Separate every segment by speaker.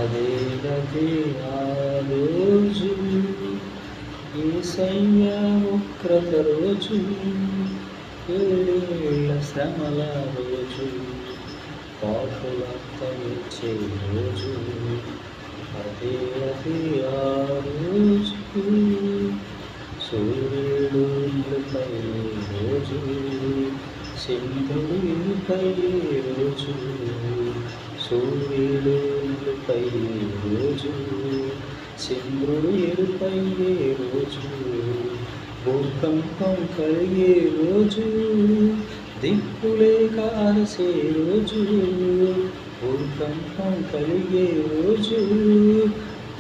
Speaker 1: అదే ఆ రోజు యేసయ్య ఉగ్రత రోజు, ఏడేళ్ల శ్రమల రోజు, పాపులంతా ఏడ్చే రోజు. అదే ఆ రోజు సూర్యుడు ఇల్లుపై రోజు, చంద్రుడు ఇల్లుపై రోజు, సూర్యుడు ఇల్లుపై రోజు, చంద్రుడు ఇల్లుపై రోజు, భూకంపం కలిగే రోజు, దిక్కులే కాల్చే రోజు, భూకంపం కలిగే రోజు,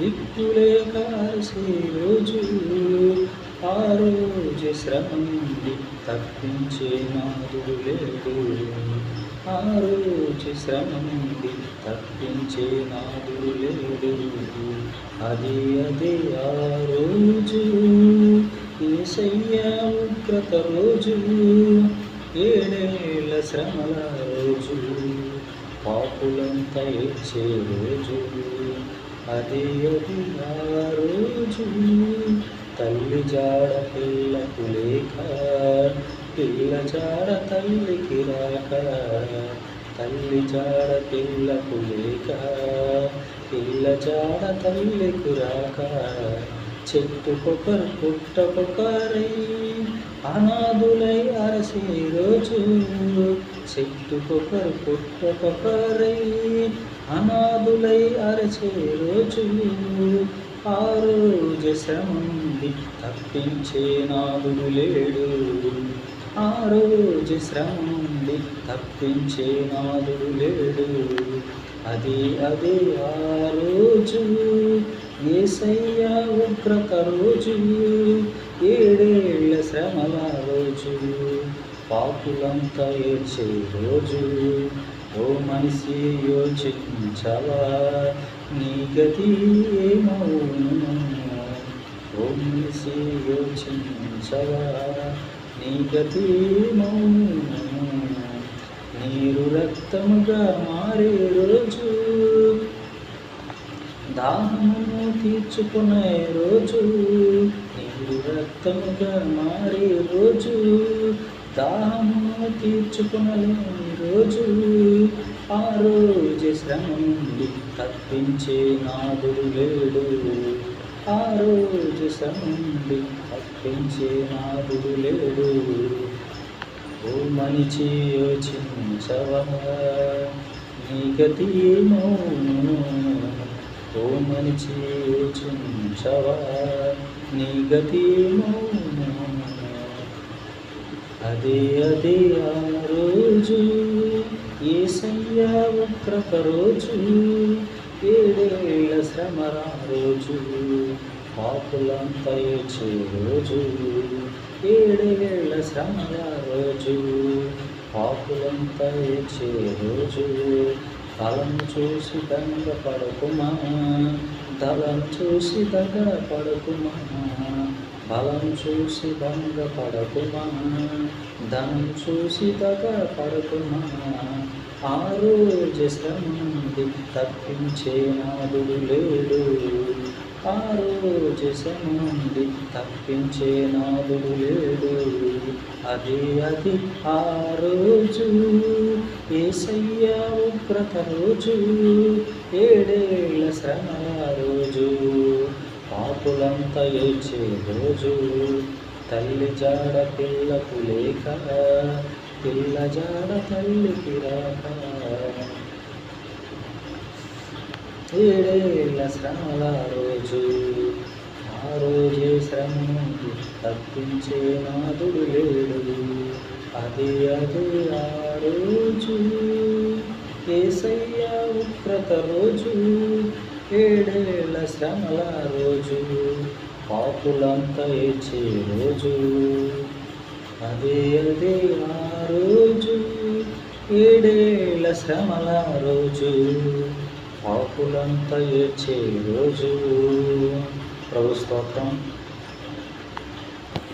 Speaker 1: దిక్కులే కాల్చే రోజు. ఆ రోజు శ్రమ నుండి తప్పించే నాదుడు లేడు, ఆ రోజు శ్రమ నుండి తప్పించే నాదుడు లేడు. అదే ఆ రోజు యేసయ్య ఉగ్రత రోజు, ఏడేళ్ల శ్రమల రోజు, పాపులంతా ఏడ్చే రోజు. అదే ఆ రోజు తల్లి జాడ పిల్లకు లేక, పిల్ల జాడ తల్లికి రాక, తల్లి జాడ పిల్లకు లేక, పిల్ల జాడ తల్లికి రాక, చెట్టుకొకరు పుట్టకొకరై అనాథులై అరసే రోజు, చెట్టుకొకరు పుట్టకొకరై అనాథులై అరసే రోజు. ఆ రోజు శ్రమ నుండి తప్పించే నాదుడు లేడు, ఆ రోజు శ్రమ నుండి తప్పించే నాదుడు లేడు. అదే ఆ రోజు యేసయ్య ఉగ్రత రోజు, ఏడేళ్ల శ్రమల రోజు, పాపులంతా ఏడ్చే రోజు. ఓ మనిషి యోచించవా, నీ గతి ఏమవును? ఓ మనిషి యోచించవా, నీ గతి ఏమవును? నీరు రక్తముగా మారే రోజు, దాహమును తీర్చుకునే రోజు, నీరు రక్తముగా మారే రోజు, దాహమును తీర్చుకునలేని రోజు. ఆ రోజు శ్రమ నుండి తప్పించే నాదుడు లేడు, ఆ రోజు శ్రమ నుండి తప్పించే నాదుడు లేడు. ఓ మనిషి యోచించవా, నీ గతి ఏమవును? ఓ మనిషి యోచించవా, నీ గతి ఏమవును? అదే ఆ రోజు యేసయ్య ఉగ్రత రోజు, ఏడేళ్ల శ్రమల రోజు, పాపులంతా ఏడ్చే రోజు, ఏడేళ్ల శ్రమల రోజు, పాపులంతా ఏడ్చే రోజు. తలను చూసి దంగ పడకుమా, తలను చూసి దగ్గ పడకుమా, బలం చూసి దంగ పడకుమా, ధనం చూసి దగ్గ పడకుమా. ఆ రోజు శ్రమ నుండి తప్పించే నాదుడు లేడు, ఆ రోజు శ్రమ నుండి తప్పించే నాదుడు లేడు. అదే ఆ రోజు యేసయ్య ఉగ్రత రోజు, ఏడేళ్ల శ్రమల రోజు, పాపులంతా ఏడ్చే రోజు. తల్లి జాడ పిల్లకు లేక, పిల్ల జాడ తల్లికి రాక, ఏడేళ్ల శ్రమల రోజు, ఆ రోజే శ్రమ నుండి తప్పించే నాదుడు లేడు. అదే ఆ రోజు యేసయ్య ఉగ్రత రోజు, ఏడేళ్ల శ్రమల రోజు, పాపులంతా ఏడ్చే రోజు. అదే ఆ రోజు ఏడేళ్ల శ్రమల రోజు, పాపులంతా ఏడ్చే రోజు. ప్రభు స్తోత్రం.